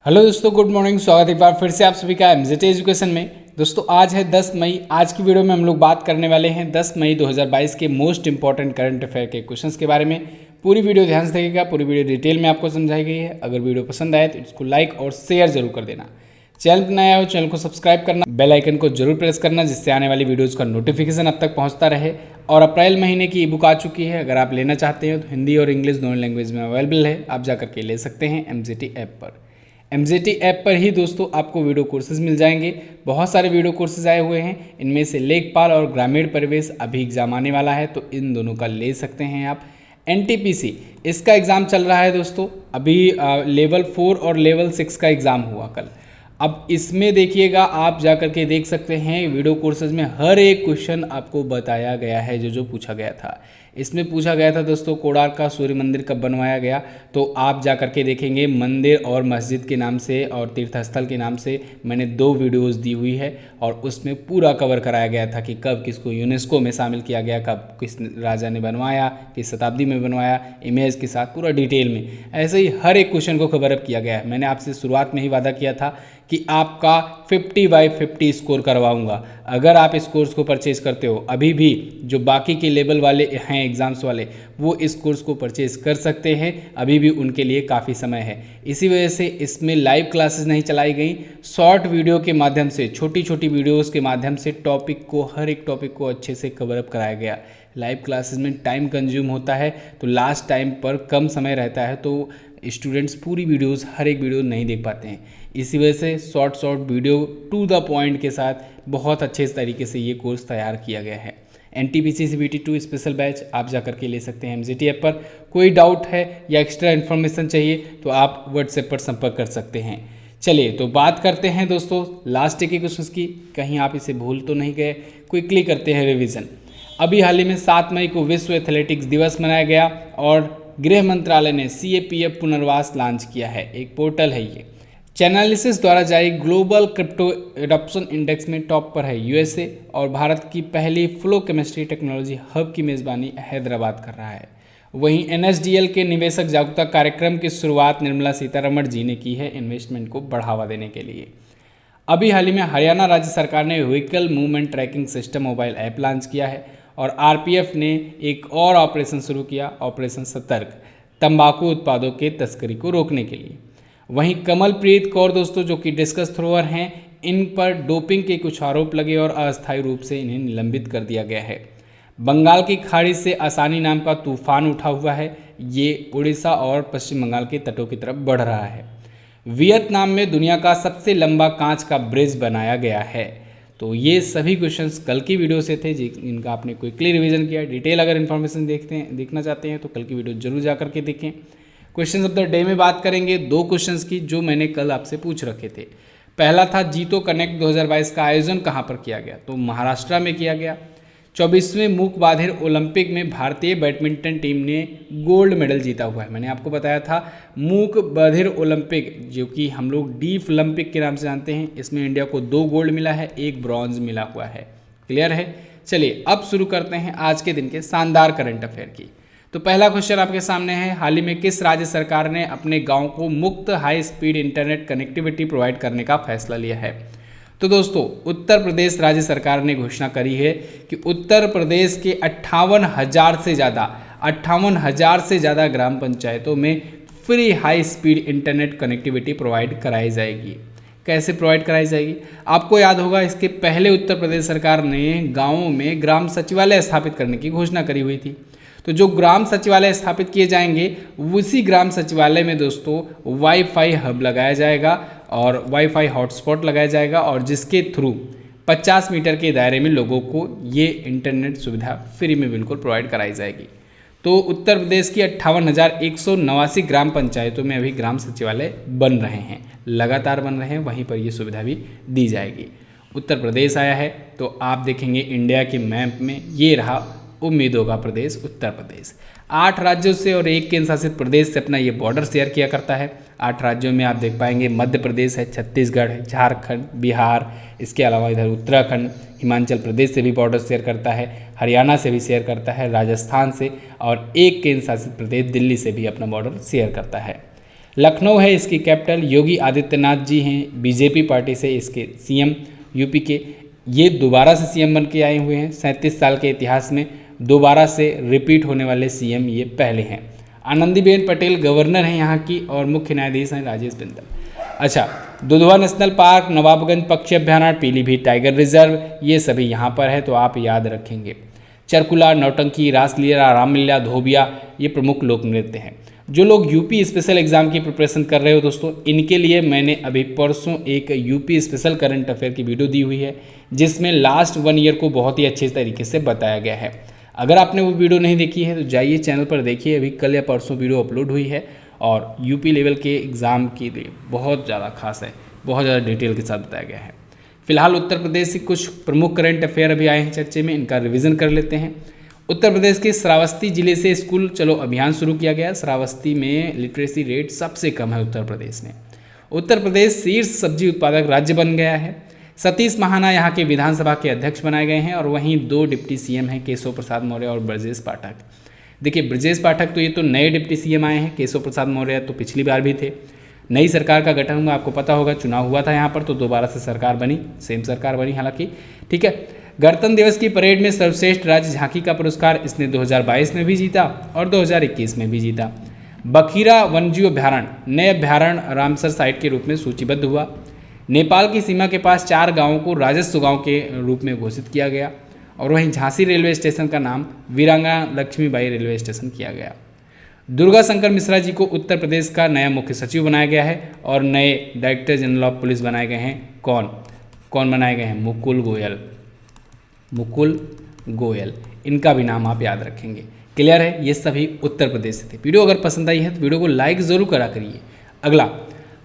Hello दोस्तों, good morning. स्वागत है एक बार फिर से आप सभी का एमजेटी एजुकेशन में। दोस्तों आज है 10 मई। आज की वीडियो में हम लोग बात करने वाले हैं 10 मई 2022 के मोस्ट इंपॉर्टेंट करंट अफेयर के क्वेश्चंस के बारे में। पूरी वीडियो ध्यान से देखिएगा, पूरी वीडियो डिटेल में आपको समझाई गई है। अगर वीडियो पसंद आए तो इसको लाइक और शेयर जरूर कर देना। चैनल पर नया हो चैनल को सब्सक्राइब करना, बेल आइकन को जरूर प्रेस करना, जिससे आने वाली वीडियोज़ का नोटिफिकेशन अब तक पहुँचता रहे। और अप्रैल महीने की ई बुक आ चुकी है, अगर आप लेना चाहते हैं तो हिंदी और इंग्लिश दोनों लैंग्वेज में अवेलेबल है। आप जा करके ले सकते हैं एमजेटी ऐप पर। एमजेटी ऐप पर ही दोस्तों आपको वीडियो कोर्सेज मिल जाएंगे। बहुत सारे वीडियो कोर्सेज आए हुए हैं, इनमें से लेखपाल और ग्रामीण परिवेश अभी एग्जाम आने वाला है, तो इन दोनों का ले सकते हैं आप। एनटीपीसी इसका एग्ज़ाम चल रहा है दोस्तों, अभी लेवल 4 और लेवल 6 का एग्ज़ाम हुआ कल। अब इसमें देखिएगा, आप जा कर के देख सकते हैं वीडियो कोर्सेज में हर एक क्वेश्चन आपको बताया गया है जो पूछा गया था। इसमें पूछा गया था दोस्तों कोणार्क का सूर्य मंदिर कब बनवाया गया, तो आप जा कर के देखेंगे मंदिर और मस्जिद के नाम से और तीर्थस्थल के नाम से मैंने 2 वीडियोस दी हुई है, और उसमें पूरा कवर कराया गया था कि कब किसको यूनेस्को में शामिल किया गया, कब किस राजा ने बनवाया, किस शताब्दी में बनवाया, इमेज के साथ पूरा डिटेल में। ऐसे ही हर एक क्वेश्चन को कवर अप किया गया है। मैंने आपसे शुरुआत में ही वादा किया था कि आपका 50/50 स्कोर करवाऊंगा। अगर आप इस कोर्स को परचेज़ करते हो, अभी भी जो बाकी के लेवल वाले हैं एग्ज़ाम्स वाले, वो इस कोर्स को परचेज़ कर सकते हैं, अभी भी उनके लिए काफ़ी समय है। इसी वजह से इसमें लाइव क्लासेस नहीं चलाई गई, शॉर्ट वीडियो के माध्यम से, छोटी छोटी वीडियोज़ के माध्यम से हर एक टॉपिक को अच्छे से कवर अप कराया गया। लाइव क्लासेस में टाइम कंज्यूम होता है, तो लास्ट टाइम पर कम समय रहता है, तो स्टूडेंट्स पूरी वीडियोस हर एक वीडियो नहीं देख पाते हैं। इसी वजह से short video to the point के साथ बहुत अच्छे तरीके से ये कोर्स तैयार किया गया है। एनटीपीसी CBT 2 स्पेशल बैच आप जा करके ले सकते हैं एमजेटी ऐप पर। कोई डाउट है या एक्स्ट्रा इन्फॉर्मेशन चाहिए तो आप व्हाट्सएप पर संपर्क कर सकते हैं। चलिए तो बात करते हैं दोस्तों लास्ट के क्वेश्चंस की, कहीं आप इसे भूल तो नहीं गए। क्विकली करते हैं रिवीजन। अभी हाल ही में 7 मई को विश्व एथलेटिक्स दिवस मनाया गया, और गृह मंत्रालय ने CAPF पुनर्वास लॉन्च किया है। एक पोर्टल है ये। चैनालिसिस द्वारा जारी ग्लोबल क्रिप्टो एडॉप्शन इंडेक्स में टॉप पर है USA, और भारत की पहली फ्लो केमिस्ट्री टेक्नोलॉजी हब की मेज़बानी हैदराबाद कर रहा है। वहीं NSDL के निवेशक जागरूकता कार्यक्रम की शुरुआत निर्मला सीतारमण जी ने की है, इन्वेस्टमेंट को बढ़ावा देने के लिए। अभी हाल ही में हरियाणा राज्य सरकार ने vehicle movement tracking system mobile app launch किया है, और RPF ने एक और ऑपरेशन शुरू किया, ऑपरेशन सतर्क, तंबाकू उत्पादों के तस्करी को रोकने के लिए। वहीं कमलप्रीत कौर दोस्तों, जो कि डिस्कस थ्रोअर हैं, इन पर डोपिंग के कुछ आरोप लगे और अस्थायी रूप से इन्हें निलंबित कर दिया गया है। बंगाल की खाड़ी से आसानी नाम का तूफान उठा हुआ है, ये उड़ीसा और पश्चिम बंगाल के तटों की तरफ बढ़ रहा है। वियतनाम में दुनिया का सबसे लंबा कांच का ब्रिज बनाया गया है। तो ये सभी क्वेश्चंस कल की वीडियो से थे, जिनका आपने क्विकली रिवीजन किया। डिटेल अगर इन्फॉर्मेशन देखना चाहते हैं तो कल की वीडियो जरूर जा करके देखें। क्वेश्चन ऑफ द डे में बात करेंगे 2 क्वेश्चंस की जो मैंने कल आपसे पूछ रखे थे। पहला था जीतो कनेक्ट 2022 का आयोजन कहाँ पर किया गया, तो महाराष्ट्र में किया गया। 24वें मूक बधिर ओलंपिक में भारतीय बैडमिंटन टीम ने गोल्ड मेडल जीता हुआ है। मैंने आपको बताया था मूक बधिर ओलंपिक, जो कि हम लोग डीफ ओलंपिक के नाम से जानते हैं, इसमें इंडिया को 2 गोल्ड मिला है, 1 ब्रॉन्ज मिला हुआ है। क्लियर है। चलिए अब शुरू करते हैं आज के दिन के शानदार करंट अफेयर की। तो पहला क्वेश्चन आपके सामने है, हाल ही में किस राज्य सरकार ने अपने गाँव को मुफ्त high speed internet connectivity provide करने का फैसला लिया है? तो दोस्तों उत्तर प्रदेश राज्य सरकार ने घोषणा करी है कि उत्तर प्रदेश के 58,000 से ज़्यादा ग्राम पंचायतों में free high speed internet connectivity provide कराई जाएगी। कैसे प्रोवाइड कराई जाएगी? आपको याद होगा, इसके पहले उत्तर प्रदेश सरकार ने गाँवों में ग्राम सचिवालय स्थापित करने की घोषणा करी हुई थी। तो जो ग्राम सचिवालय स्थापित किए जाएंगे, उसी ग्राम सचिवालय में दोस्तों वाईफाई हब लगाया जाएगा और वाईफाई हॉटस्पॉट लगाया जाएगा, और जिसके थ्रू 50 मीटर के दायरे में लोगों को ये इंटरनेट सुविधा फ्री में बिल्कुल प्रोवाइड कराई जाएगी। तो उत्तर प्रदेश की 58,189 ग्राम पंचायतों में अभी ग्राम सचिवालय बन रहे हैं, लगातार बन रहे हैं, वहीं पर ये सुविधा भी दी जाएगी। उत्तर प्रदेश आया है तो आप देखेंगे इंडिया के मैप में ये रहा उम्मीदों का प्रदेश उत्तर प्रदेश। 8 राज्यों से और 1 केंद्र शासित प्रदेश से अपना ये बॉर्डर शेयर किया करता है। 8 राज्यों में आप देख पाएंगे मध्य प्रदेश है, छत्तीसगढ़ है, झारखंड, बिहार, इसके अलावा इधर उत्तराखंड, हिमाचल प्रदेश से भी बॉर्डर शेयर करता है, हरियाणा से भी शेयर करता है, राजस्थान से, और 1 केंद्र शासित प्रदेश दिल्ली से भी अपना बॉर्डर शेयर करता है। लखनऊ है इसकी कैपिटल। योगी आदित्यनाथ जी हैं बीजेपी पार्टी से इसके सीएम यूपी के। ये दोबारा से सीएम बन के आए हुए हैं। 37 साल के इतिहास में दोबारा से रिपीट होने वाले सीएम ये पहले हैं। आनंदीबेन पटेल गवर्नर हैं यहाँ की और मुख्य न्यायाधीश हैं राजेश बिंदल। अच्छा, दुधवा नेशनल पार्क, नवाबगंज पक्षी अभ्यारण्य, पीलीभीत टाइगर रिजर्व, ये सभी यहाँ पर है तो आप याद रखेंगे। चरकुला, नौटंकी, रासलीला, रामलीला, धोबिया, ये प्रमुख लोक नृत्य हैं। जो लोग यूपी स्पेशल एग्जाम की प्रिपरेशन कर रहे हो दोस्तों, इनके लिए मैंने अभी परसों एक यूपी स्पेशल करंट अफेयर की वीडियो दी हुई है जिसमें लास्ट 1 ईयर को बहुत ही अच्छे तरीके से बताया गया है। अगर आपने वो वीडियो नहीं देखी है तो जाइए चैनल पर देखिए, अभी कल या परसों वीडियो अपलोड हुई है और यूपी लेवल के एग्ज़ाम के लिए बहुत ज़्यादा खास है, बहुत ज़्यादा डिटेल के साथ बताया गया है। फिलहाल उत्तर प्रदेश से कुछ प्रमुख करंट अफेयर अभी आए हैं चर्चे में, इनका रिवीजन कर लेते हैं। उत्तर प्रदेश के श्रावस्ती जिले से स्कूल चलो अभियान शुरू किया गया। श्रावस्ती में लिटरेसी रेट सबसे कम है उत्तर प्रदेश में। उत्तर प्रदेश शीर्ष सब्जी उत्पादक राज्य बन गया है। सतीश महाना यहाँ के विधानसभा के अध्यक्ष बनाए गए हैं और वहीं 2 डिप्टी सीएम हैं, केशव प्रसाद मौर्य और ब्रजेश पाठक। देखिए ब्रजेश पाठक तो ये तो नए डिप्टी सीएम आए हैं, केशव प्रसाद मौर्य तो पिछली बार भी थे। नई सरकार का गठन हुआ, आपको पता होगा, चुनाव हुआ था यहाँ पर तो दोबारा से सरकार बनी, सेम सरकार बनी हालांकि, ठीक है। गणतंत्र दिवस की परेड में सर्वश्रेष्ठ राज्य झांकी का पुरस्कार इसने 2022 में भी जीता और 2021 में भी जीता। बखीरा वन्यजीव अभ्यारण्य नए अभ्यारण्य रामसर साइट के रूप में सूचीबद्ध हुआ। नेपाल की सीमा के पास 4 गांवों को राजस्व गांव के रूप में घोषित किया गया और वहीं झांसी रेलवे स्टेशन का नाम वीरांगना लक्ष्मीबाई रेलवे स्टेशन किया गया। दुर्गा शंकर मिश्रा जी को उत्तर प्रदेश का नया मुख्य सचिव बनाया गया है और नए डायरेक्टर जनरल ऑफ पुलिस बनाए गए हैं। कौन बनाए गए हैं? मुकुल गोयल, इनका भी नाम आप याद रखेंगे। क्लियर है? ये सभी उत्तर प्रदेश से थे। वीडियो अगर पसंद आई है तो वीडियो को लाइक ज़रूर करा करिए। अगला,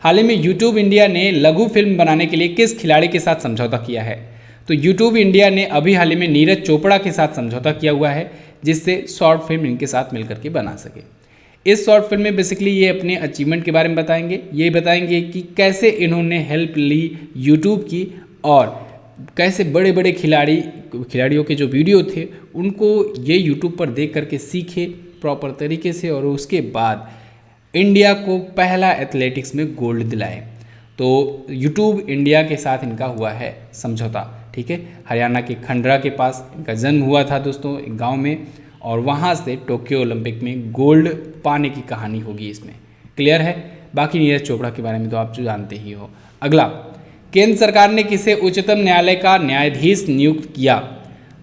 हाल ही में यूट्यूब इंडिया ने लघु फिल्म बनाने के लिए किस खिलाड़ी के साथ समझौता किया है? तो यूट्यूब इंडिया ने अभी हाल ही में नीरज चोपड़ा के साथ समझौता किया हुआ है जिससे शॉर्ट फिल्म इनके साथ मिलकर के बना सके। इस शॉर्ट फिल्म में बेसिकली ये अपने अचीवमेंट के बारे में बताएंगे, ये बताएंगे कि कैसे इन्होंने हेल्प ली यूट्यूब की और कैसे बड़े बड़े खिलाड़ियों के जो वीडियो थे उनको ये यूट्यूब पर देख करके सीखे प्रॉपर तरीके से और उसके बाद इंडिया को पहला एथलेटिक्स में गोल्ड दिलाए। तो यूट्यूब इंडिया के साथ इनका हुआ है समझौता, ठीक है। हरियाणा के खंडरा के पास इनका जन्म हुआ था दोस्तों, एक गाँव में, और वहाँ से टोक्यो ओलंपिक में गोल्ड पाने की कहानी होगी इसमें। क्लियर है? बाकी नीरज चोपड़ा के बारे में तो आप जो जानते ही हो। अगला, केंद्र सरकार ने किसे उच्चतम न्यायालय का न्यायाधीश नियुक्त किया?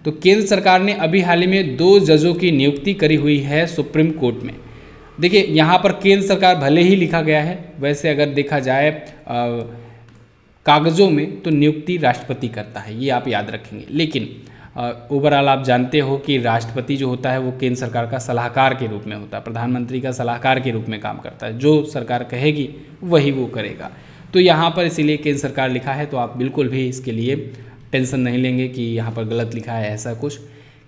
तो केंद्र सरकार ने अभी हाल ही में 2 जजों की नियुक्ति करी हुई है सुप्रीम कोर्ट में। देखिए यहाँ पर केंद्र सरकार भले ही लिखा गया है, वैसे अगर देखा जाए कागज़ों में तो नियुक्ति राष्ट्रपति करता है, ये आप याद रखेंगे। लेकिन ओवरऑल आप जानते हो कि राष्ट्रपति जो होता है वो केंद्र सरकार का सलाहकार के रूप में होता है, प्रधानमंत्री का सलाहकार के रूप में काम करता है। जो सरकार कहेगी वही वो करेगा। तो यहाँ पर इसीलिए केंद्र सरकार लिखा है, तो आप बिल्कुल भी इसके लिए टेंशन नहीं लेंगे कि यहाँ पर गलत लिखा है, ऐसा कुछ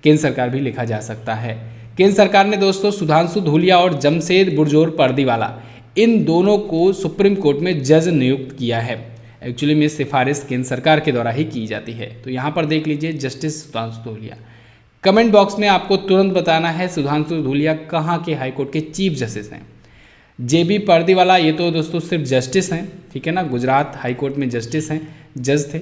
केंद्र सरकार भी लिखा जा सकता है। केंद्र सरकार ने दोस्तों सुधांशु धूलिया और जमशेद बुरजोर पर्दीवाला, इन दोनों को सुप्रीम कोर्ट में जज नियुक्त किया है। एक्चुअली में सिफारिश केंद्र सरकार के द्वारा ही की जाती है। तो यहाँ पर देख लीजिए justice Sudhanshu Dhulia. Comment box में आपको तुरंत बताना है सुधांशु धूलिया कहाँ के हाईकोर्ट के चीफ जस्टिस हैं। जेबी पर्दीवाला ये तो दोस्तों सिर्फ जस्टिस हैं, ठीक है ना, गुजरात हाई कोर्ट में जस्टिस हैं, जज थे,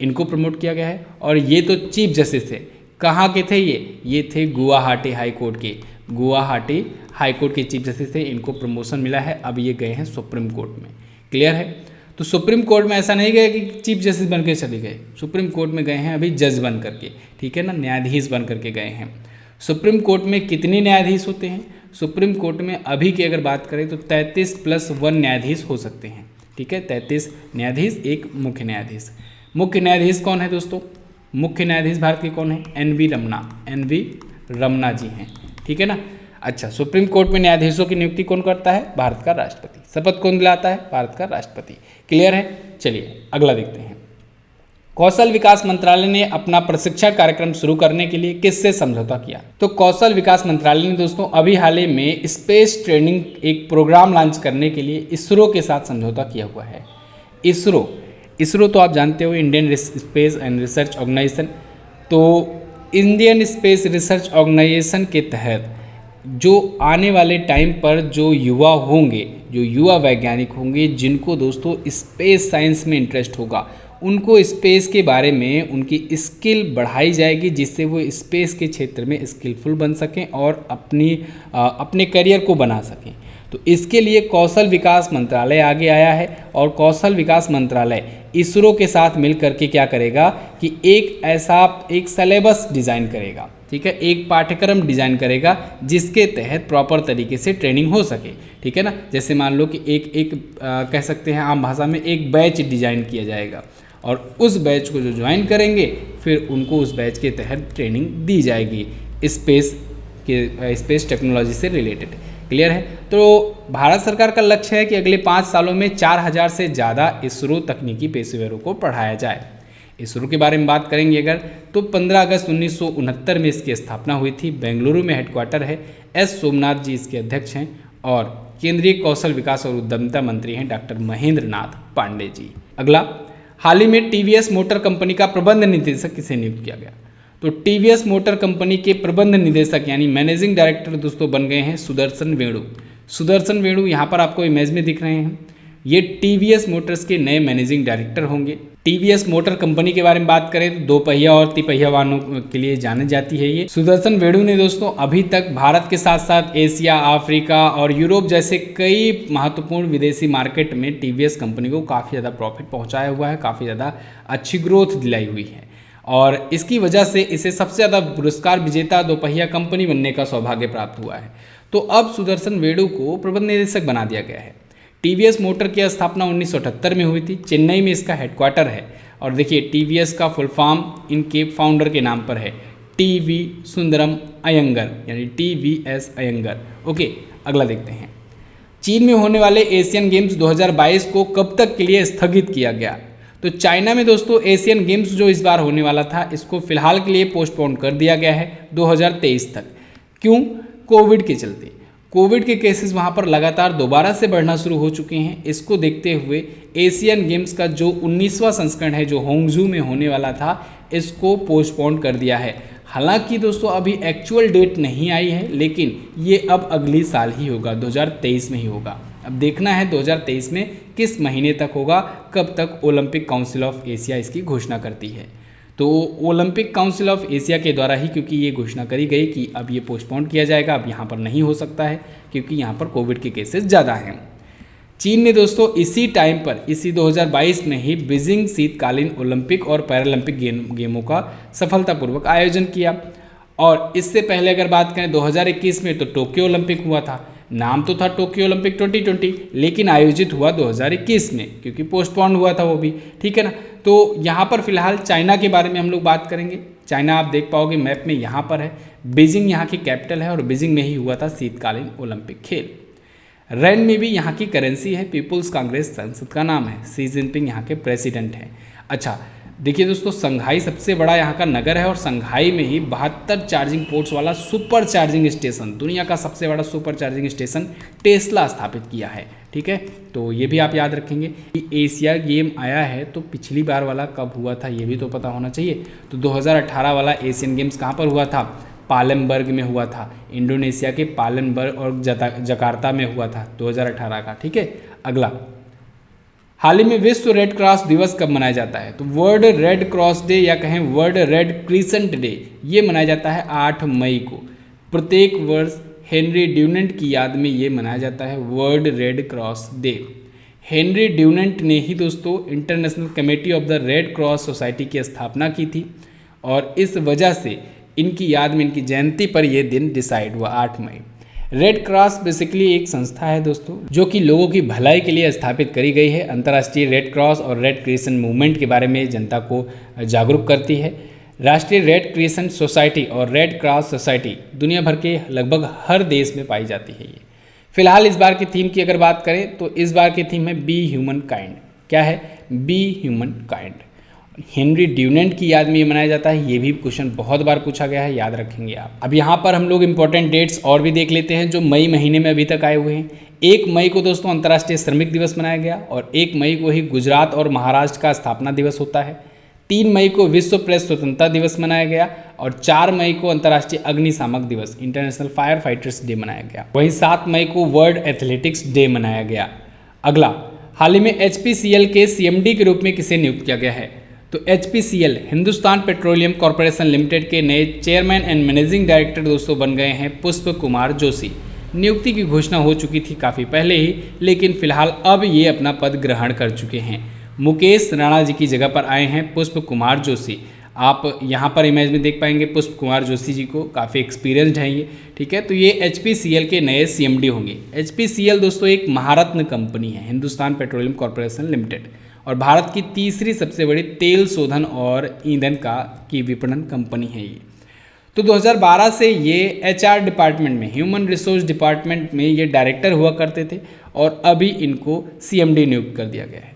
इनको प्रमोट किया गया है। और ये तो चीफ जस्टिस थे, कहाँ के थे ये थे गुवाहाटी हाई कोर्ट के, गुवाहाटी हाई कोर्ट के चीफ जस्टिस थे, इनको प्रमोशन मिला है, अब ये गए हैं सुप्रीम कोर्ट में। क्लियर है? तो सुप्रीम कोर्ट में ऐसा नहीं गए कि चीफ जस्टिस बन के चले गए, सुप्रीम कोर्ट में गए हैं अभी जज बन करके, ठीक है ना, न्यायाधीश बन करके गए हैं। सुप्रीम कोर्ट में कितने न्यायाधीश होते हैं? सुप्रीम कोर्ट में अभी की अगर बात करें तो 33+1 न्यायाधीश हो सकते हैं, ठीक है, 33 न्यायाधीश, एक मुख्य न्यायाधीश। मुख्य न्यायाधीश कौन है दोस्तों? मुख्य न्यायाधीश भारत के कौन है? एन.वी. रमना जी हैं, ठीक है ना। अच्छा, सुप्रीम कोर्ट में न्यायाधीशों की नियुक्ति कौन करता है? भारत का राष्ट्रपति। शपथ कौन दिलाता है? भारत का राष्ट्रपति। क्लियर है? चलिए अगला देखते हैं। कौशल विकास मंत्रालय ने अपना प्रशिक्षण कार्यक्रम शुरू करने के लिए किससे समझौता किया? तो कौशल विकास मंत्रालय ने दोस्तों अभी हाल ही में स्पेस ट्रेनिंग एक प्रोग्राम लॉन्च करने के लिए इसरो के साथ समझौता किया हुआ है। इसरो तो आप जानते हो Indian space and research organisation. तो इंडियन स्पेस रिसर्च ऑर्गेनाइजेशन के तहत जो आने वाले टाइम पर जो युवा होंगे, जो युवा वैज्ञानिक होंगे जिनको दोस्तों स्पेस साइंस में इंटरेस्ट होगा, उनको स्पेस के बारे में उनकी स्किल बढ़ाई जाएगी, जिससे वो स्पेस के क्षेत्र में स्किलफुल बन सकें और अपने करियर को बना सकें। तो इसके लिए कौशल विकास मंत्रालय आगे आया है और कौशल विकास मंत्रालय इसरो के साथ मिल करके क्या करेगा कि एक सिलेबस डिज़ाइन करेगा, ठीक है, एक पाठ्यक्रम डिज़ाइन करेगा जिसके तहत प्रॉपर तरीके से ट्रेनिंग हो सके, ठीक है ना। जैसे मान लो कि कह सकते हैं आम भाषा में एक बैच डिज़ाइन किया जाएगा और उस बैच को जो ज्वाइन करेंगे फिर उनको उस बैच के तहत ट्रेनिंग दी जाएगी स्पेस टेक्नोलॉजी से रिलेटेड। क्लियर है। तो भारत सरकार का लक्ष्य है कि अगले 5 सालों में 4000 से ज़्यादा इसरो तकनीकी पेशेवरों को पढ़ाया जाए। इसरो के बारे में बात करेंगे अगर तो 15 अगस्त 1969 में इसकी स्थापना हुई थी। बेंगलुरु में हेडक्वार्टर है। एस सोमनाथ जी इसके अध्यक्ष हैं और केंद्रीय कौशल विकास और उद्यमिता मंत्री हैं डॉक्टर महेंद्र नाथ पांडे जी। अगला, हाल ही में टीवीएस मोटर कंपनी का प्रबंध निदेशक किसे नियुक्त किया गया? तो टीवीएस मोटर कंपनी के प्रबंध निदेशक यानी मैनेजिंग डायरेक्टर दोस्तों बन गए हैं सुदर्शन वेणु। सुदर्शन वेणु यहाँ पर आपको इमेज में दिख रहे हैं, ये टीवीएस मोटर्स के नए मैनेजिंग डायरेक्टर होंगे। टीवीएस मोटर कंपनी के बारे में बात करें तो 2 पहिया और 3 पहिया वाहनों के लिए जानी जाती है ये। सुदर्शन वेणु ने दोस्तों अभी तक भारत के साथ साथ एशिया, अफ्रीका और यूरोप जैसे कई महत्वपूर्ण विदेशी मार्केट में टीवीएस कंपनी को काफ़ी ज़्यादा प्रॉफिट पहुँचाया हुआ है, काफ़ी ज़्यादा अच्छी ग्रोथ दिलाई हुई है और इसकी वजह से इसे सबसे ज़्यादा पुरस्कार विजेता 2 पहिया कंपनी बनने का सौभाग्य प्राप्त हुआ है। तो अब सुदर्शन वेणु को प्रबंध निदेशक बना दिया गया है। टीवीएस मोटर की स्थापना 1978 में हुई थी। चेन्नई में इसका हेडक्वार्टर है और देखिए टीवीएस का फुल फॉर्म इनके फाउंडर के नाम पर है, टीवी सुंदरम अयंगर यानी टीवीएस अयंगर। ओके, अगला देखते हैं। चीन में होने वाले एशियन गेम्स 2022 को कब तक के लिए स्थगित किया गया? तो चाइना में दोस्तों एशियन गेम्स जो इस बार होने वाला था इसको फिलहाल के लिए पोस्टपोन कर दिया गया है 2023 तक। क्यों? कोविड के चलते। कोविड के केसेस वहाँ पर लगातार दोबारा से बढ़ना शुरू हो चुके हैं। इसको देखते हुए एशियन गेम्स का जो 19वां संस्करण है जो होंगजू में होने वाला था इसको पोस्टपोन कर दिया है। हालांकि दोस्तों अभी एक्चुअल डेट नहीं आई है, लेकिन ये अब अगली साल ही होगा, 2023 में ही होगा। अब देखना है 2023 में किस महीने तक होगा, कब तक ओलंपिक काउंसिल ऑफ एशिया इसकी घोषणा करती है। तो ओलंपिक काउंसिल ऑफ एशिया के द्वारा ही क्योंकि ये घोषणा करी गई कि अब ये पोस्टपोन किया जाएगा, अब यहाँ पर नहीं हो सकता है क्योंकि यहाँ पर कोविड के केसेस ज़्यादा हैं। चीन ने दोस्तों इसी टाइम पर इसी 2022 में ही बीजिंग शीतकालीन ओलंपिक और पैरालंपिक गेमों का सफलतापूर्वक आयोजन किया। और इससे पहले अगर बात करें 2021 में तो टोक्यो ओलंपिक हुआ था। नाम तो था टोक्यो ओलंपिक 2020, लेकिन आयोजित हुआ 2021 में क्योंकि पोस्टपोन हुआ था वो भी, ठीक है ना। तो यहाँ पर फिलहाल चाइना के बारे में हम लोग बात करेंगे। चाइना आप देख पाओगे मैप में यहाँ पर है, बीजिंग यहाँ की कैपिटल है और बीजिंग में ही हुआ था शीतकालीन ओलंपिक खेल। रैन में भी यहाँ की करेंसी है, पीपुल्स कांग्रेस संसद का नाम है, शी जिनपिंग यहाँ के प्रेसिडेंट हैं। अच्छा देखिए दोस्तों, संघाई सबसे बड़ा यहाँ का नगर है और संघाई में ही 72 चार्जिंग पोर्ट्स वाला सुपर चार्जिंग स्टेशन, दुनिया का सबसे बड़ा सुपर चार्जिंग स्टेशन टेस्ला स्थापित किया है, ठीक है। तो ये भी आप याद रखेंगे। एशिया गेम आया है तो पिछली बार वाला कब हुआ था ये भी तो पता होना चाहिए। तो 2018 वाला एशियन गेम्स कहाँ पर हुआ था? पालेमबर्ग में हुआ था, इंडोनेशिया के पालेमबर्ग और जकार्ता में हुआ था 2018 का, ठीक है। अगला, हाल ही में विश्व रेड क्रॉस दिवस कब मनाया जाता है? तो वर्ल्ड रेड क्रॉस डे या कहें वर्ल्ड रेड क्रिसेंट डे ये मनाया जाता है 8 मई को। प्रत्येक वर्ष हेनरी ड्यूनेंट की याद में ये मनाया जाता है world red cross day. Henry Dunant ने ही दोस्तों international committee of the red cross society की स्थापना की थी और इस वजह से इनकी याद में इनकी जयंती पर यह दिन डिसाइड हुआ 8 मई। रेड क्रॉस बेसिकली एक संस्था है दोस्तों जो कि लोगों की भलाई के लिए स्थापित करी गई है। अंतर्राष्ट्रीय रेड क्रॉस और रेड क्रिसेंट मूवमेंट के बारे में जनता को जागरूक करती है। राष्ट्रीय रेड क्रिसेंट सोसाइटी और रेड क्रॉस सोसाइटी दुनिया भर के लगभग हर देश में पाई जाती है। ये फिलहाल इस बार की थीम की अगर बात करें तो इस बार की थीम है बी ह्यूमन काइंड। क्या है? Be human kind. Henry Dunant की याद में ये मनाया जाता है। ये भी क्वेश्चन बहुत बार पूछा गया है, याद रखेंगे आप। अब यहाँ पर हम लोग इंपॉर्टेंट डेट्स और भी देख लेते हैं जो मई महीने में अभी तक आए हुए हैं। 1 मई को दोस्तों अंतर्राष्ट्रीय श्रमिक दिवस मनाया गया और 1 मई को ही गुजरात और महाराष्ट्र का स्थापना दिवस होता है। 3 मई को विश्व प्रेस स्वतंत्रता दिवस मनाया गया और 4 मई को अंतर्राष्ट्रीय अग्निशामक दिवस इंटरनेशनल फायर फाइटर्स डे मनाया गया। वहीं 7 मई को वर्ल्ड एथलेटिक्स डे मनाया गया। अगला, हाल ही में HPCL के CMD के रूप में किसे नियुक्त किया गया है? तो HPCL Hindustan petroleum corporation limited के नए चेयरमैन एंड मैनेजिंग डायरेक्टर दोस्तों बन गए हैं पुष्प कुमार जोशी। नियुक्ति की घोषणा हो चुकी थी काफ़ी पहले ही, लेकिन फिलहाल अब ये अपना पद ग्रहण कर चुके हैं। मुकेश राणा जी की जगह पर आए हैं पुष्प कुमार जोशी। आप यहाँ पर इमेज में देख पाएंगे पुष्प कुमार जोशी जी को, काफ़ी एक्सपीरियंस्ड हैं ये, ठीक है। तो ये HPCL के नए CMD होंगे। HPCL दोस्तों एक महारत्न कंपनी है, हिंदुस्तान पेट्रोलियम कॉर्पोरेशन लिमिटेड, और भारत की तीसरी सबसे बड़ी तेल शोधन और ईंधन की विपणन कंपनी है ये। तो 2012 से ये HR डिपार्टमेंट में, ह्यूमन रिसोर्स डिपार्टमेंट में ये डायरेक्टर हुआ करते थे और अभी इनको CMD नियुक्त कर दिया गया है।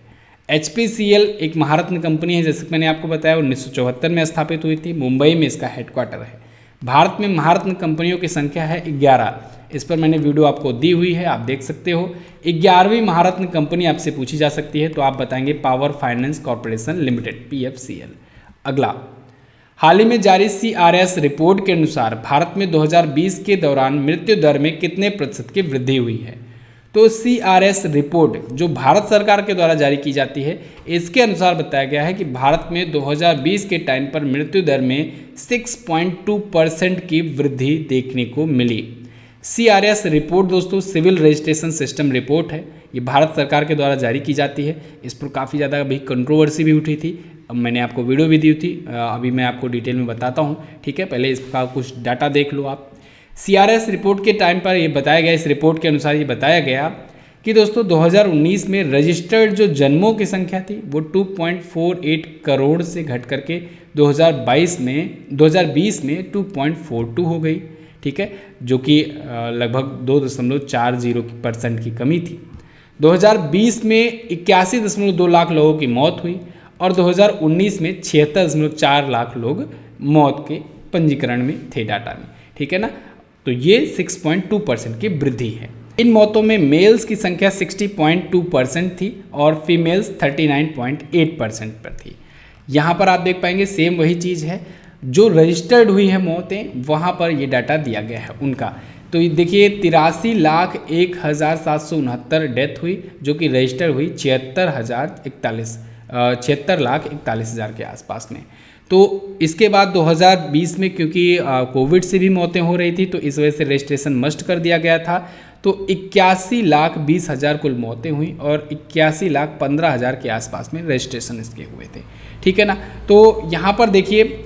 HPCL एक महारत्न कंपनी है, जैसे मैंने आपको बताया 1974 में स्थापित हुई थी। मुंबई में इसका हेडक्वार्टर है। भारत में महारत्न कंपनियों की संख्या है 11। इस पर मैंने वीडियो आपको दी हुई है, आप देख सकते हो। 11वीं महारत्न कंपनी आपसे पूछी जा सकती है तो आप बताएंगे power finance corporation limited, PFCL। अगला, हाल ही में जारी CRS रिपोर्ट के अनुसार भारत में 2020 के दौरान मृत्यु दर में कितने प्रतिशत की वृद्धि हुई है? तो CRS रिपोर्ट जो भारत सरकार के द्वारा जारी की जाती है, इसके अनुसार बताया गया है कि भारत में 2020 के टाइम पर मृत्यु दर में 6.2% की वृद्धि देखने को मिली। CRS रिपोर्ट दोस्तों सिविल रजिस्ट्रेशन सिस्टम रिपोर्ट है, ये भारत सरकार के द्वारा जारी की जाती है। इस पर काफ़ी ज़्यादा अभी कंट्रोवर्सी भी उठी थी, अब मैंने आपको वीडियो भी दी थी, अभी मैं आपको डिटेल में बताता हूँ, ठीक है। पहले इसका कुछ डाटा देख लो आप। CRS रिपोर्ट के टाइम पर ये बताया गया, इस रिपोर्ट के अनुसार ये बताया गया कि दोस्तों 2019 में रजिस्टर्ड जो जन्मों की संख्या थी वो 2.48 करोड़ से घट करके 2020 में 2.42 हो गई, ठीक है, जो कि लगभग 2.40% की कमी थी। 2020 में 81.2 लाख लोगों की मौत हुई और 2019 में 76.4 लाख लोग मौत के पंजीकरण में थे डाटा में, ठीक है ना। तो ये 6.2% की वृद्धि है। इन मौतों में मेल्स की संख्या 60.2% थी और फीमेल्स 39.8% पर थी। यहाँ पर आप देख पाएंगे सेम वही चीज़ है, जो रजिस्टर्ड हुई है मौतें वहाँ पर ये डाटा दिया गया है उनका। तो देखिए 83,01,769 डेथ हुई, जो कि रजिस्टर हुई 76,41,00,000 के आसपास में। तो इसके बाद 2020 में क्योंकि कोविड से भी मौतें हो रही थी तो इस वजह से रजिस्ट्रेशन मस्ट कर दिया गया था। तो 81,20,000 कुल मौतें हुई और 81,15,000 के आसपास में रजिस्ट्रेशन इसके हुए थे, ठीक है ना। तो यहाँ पर देखिए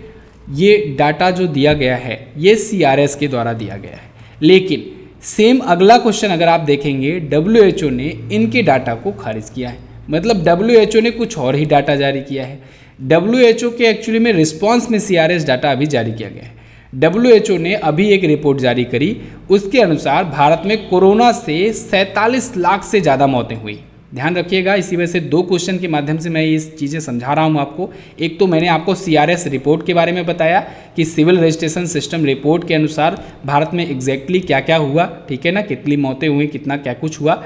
ये डाटा जो दिया गया है ये CRS के द्वारा दिया गया है, लेकिन सेम अगला क्वेश्चन अगर आप देखेंगे WHO ने इनके डाटा को खारिज किया है। मतलब WHO ने कुछ और ही डाटा जारी किया है। WHO के एक्चुअली में रिस्पांस में CRS डाटा अभी जारी किया गया है। WHO ने अभी एक रिपोर्ट जारी करी, उसके अनुसार भारत में कोरोना से 47 लाख से ज़्यादा मौतें हुई। ध्यान रखिएगा, इसी वजह से 2 क्वेश्चन के माध्यम से मैं ये चीज़ें समझा रहा हूँ आपको। एक तो मैंने आपको CRS रिपोर्ट के बारे में बताया कि सिविल रजिस्ट्रेशन सिस्टम रिपोर्ट के अनुसार भारत में एग्जैक्टली क्या क्या हुआ, ठीक है ना, कितनी मौतें हुई, कितना क्या कुछ हुआ।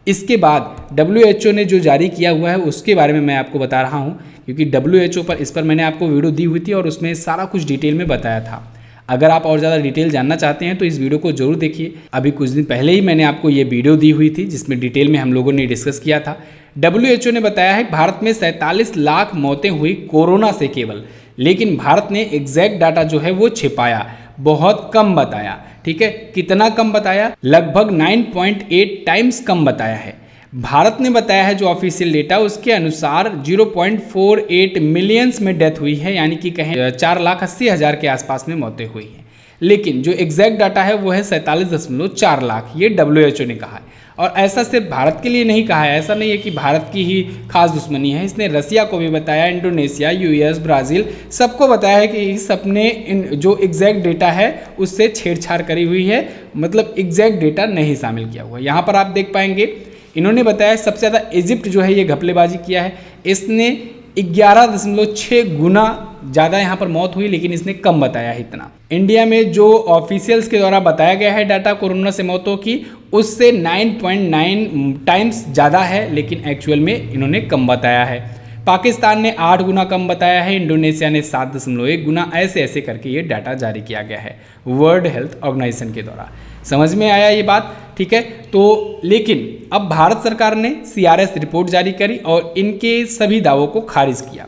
इसके बाद WHO ने जो जारी किया हुआ है उसके बारे में मैं आपको बता रहा हूँ, क्योंकि WHO पर इस पर मैंने आपको वीडियो दी हुई थी और उसमें सारा कुछ डिटेल में बताया था। अगर आप और ज़्यादा डिटेल जानना चाहते हैं तो इस वीडियो को जरूर देखिए। अभी कुछ दिन पहले ही मैंने आपको ये वीडियो दी हुई थी जिसमें डिटेल में हम लोगों ने डिस्कस किया था। WHO ने बताया है भारत में 47 लाख मौतें हुई कोरोना से केवल, लेकिन भारत ने एग्जैक्ट डाटा जो है वो छिपाया, बहुत कम बताया, ठीक है। कितना कम बताया? लगभग 9.8 टाइम्स कम बताया है। भारत ने बताया है जो ऑफिशियल डेटा उसके अनुसार 0.48 मिलियंस में डेथ हुई है, यानी कि कहें 4,80,000 के आसपास में मौतें हुई हैं। लेकिन जो एग्जैक्ट डाटा है वो है 47.4 लाख, ये WHO ने कहा है। और ऐसा सिर्फ भारत के लिए नहीं कहा है, ऐसा नहीं है कि भारत की ही खास दुश्मनी है, इसने रसिया को भी बताया, इंडोनेशिया, US, ब्राज़ील, सबको बताया है कि सबने जो एग्जैक्ट डेटा है उससे छेड़छाड़ करी हुई है, मतलब एग्जैक्ट डेटा नहीं शामिल किया हुआ। यहाँ पर आप देख पाएंगे इन्होंने बताया सबसे ज़्यादा इजिप्ट जो है ये घपलेबाजी किया है, इसने 11.6 गुना ज़्यादा यहाँ पर मौत हुई, लेकिन इसने कम बताया है इतना। इंडिया में जो ऑफिशियल्स के द्वारा बताया गया है डाटा कोरोना से मौतों की, उससे 9.9 टाइम्स ज़्यादा है, लेकिन एक्चुअल में इन्होंने कम बताया है। पाकिस्तान ने 8 गुना कम बताया है, इंडोनेशिया ने 7.1 गुना, ऐसे ऐसे करके ये डाटा जारी किया गया है वर्ल्ड हेल्थ ऑर्गेनाइजेशन के द्वारा। समझ में आया ये बात, ठीक है। तो लेकिन अब भारत सरकार ने CRS रिपोर्ट जारी करी और इनके सभी दावों को खारिज किया।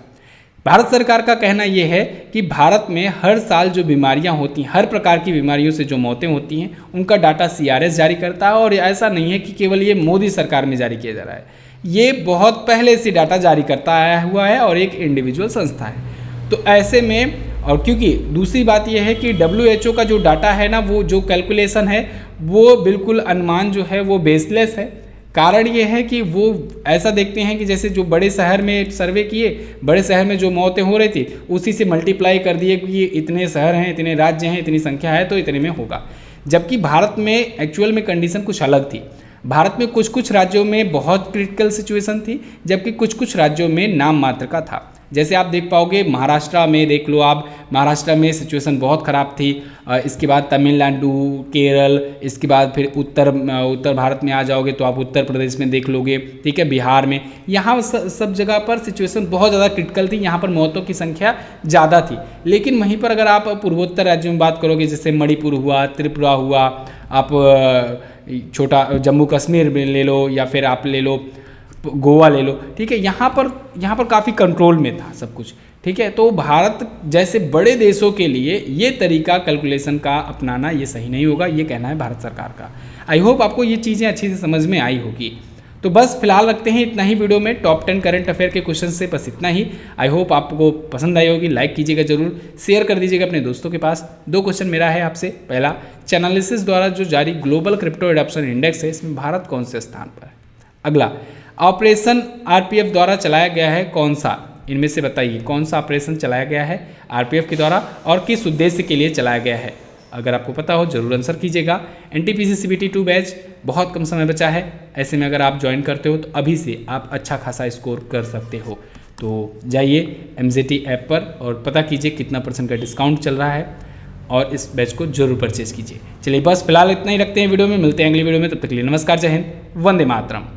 भारत सरकार का कहना यह है कि भारत में हर साल जो बीमारियां होती हैं, हर प्रकार की बीमारियों से जो मौतें होती हैं, उनका डाटा CRS जारी करता है। और ऐसा नहीं है कि केवल ये मोदी सरकार में जारी किया जा रहा है, ये बहुत पहले से डाटा जारी करता आया हुआ है और एक इंडिविजुअल संस्था है। तो ऐसे में, और क्योंकि दूसरी बात यह है कि WHO का जो डाटा है ना, वो जो कैलकुलेशन है वो बिल्कुल अनुमान जो है वो बेसलेस है। कारण ये है कि वो ऐसा देखते हैं कि जैसे जो बड़े शहर में सर्वे किए, बड़े शहर में जो मौतें हो रही थी उसी से मल्टीप्लाई कर दिए कि इतने शहर हैं, इतने राज्य हैं, इतनी संख्या है तो इतने में होगा। जबकि भारत में एक्चुअल में कंडीशन कुछ अलग थी। भारत में कुछ कुछ राज्यों में बहुत क्रिटिकल सिचुएशन थी, जबकि कुछ कुछ राज्यों में नाम मात्र का था। जैसे आप देख पाओगे महाराष्ट्र में, देख लो आप, महाराष्ट्र में सिचुएशन बहुत ख़राब थी। इसके बाद तमिलनाडु, केरल, इसके बाद फिर उत्तर भारत में आ जाओगे तो आप उत्तर प्रदेश में देख लोगे, ठीक है, बिहार में, यहाँ सब जगह पर सिचुएशन बहुत ज़्यादा क्रिटिकल थी, यहाँ पर मौतों की संख्या ज़्यादा थी। लेकिन वहीं पर अगर आप पूर्वोत्तर राज्यों में बात करोगे, जैसे मणिपुर हुआ, त्रिपुरा हुआ, आप छोटा जम्मू कश्मीर में ले लो, या फिर आप ले लो गोवा ले लो, ठीक है, यहाँ पर काफ़ी कंट्रोल में था सब कुछ, ठीक है। तो भारत जैसे बड़े देशों के लिए ये तरीका कैलकुलेशन का अपनाना ये सही नहीं होगा, ये कहना है भारत सरकार का। आई होप आपको ये चीज़ें अच्छी से समझ में आई होगी। तो बस फिलहाल रखते हैं इतना ही वीडियो में, टॉप 10 करंट अफेयर के क्वेश्चन से बस इतना ही। आई होप आपको पसंद आई होगी, लाइक कीजिएगा जरूर, शेयर कर दीजिएगा अपने दोस्तों के पास। 2 क्वेश्चन मेरा है आपसे। पहला, चैनालिसिस द्वारा जो जारी ग्लोबल क्रिप्टो एडॉप्शन इंडेक्स है, इसमें भारत कौन से स्थान पर है। अगला, ऑपरेशन RPF द्वारा चलाया गया है कौन सा, इनमें से बताइए कौन सा ऑपरेशन चलाया गया है RPF के द्वारा और किस उद्देश्य के लिए चलाया गया है। अगर आपको पता हो जरूर आंसर कीजिएगा। NTPC CBT 2 बैच बहुत कम समय बचा है, ऐसे में अगर आप ज्वाइन करते हो तो अभी से आप अच्छा खासा स्कोर कर सकते हो। तो जाइए MZT ऐप पर और पता कीजिए कितना % का डिस्काउंट चल रहा है और इस बैच को जरूर परचेज कीजिए। चलिए बस फिलहाल इतना ही रखते हैं वीडियो में, मिलते हैं अगली वीडियो में, तब तक के लिए नमस्कार, जय हिंद, वंदे मातरम।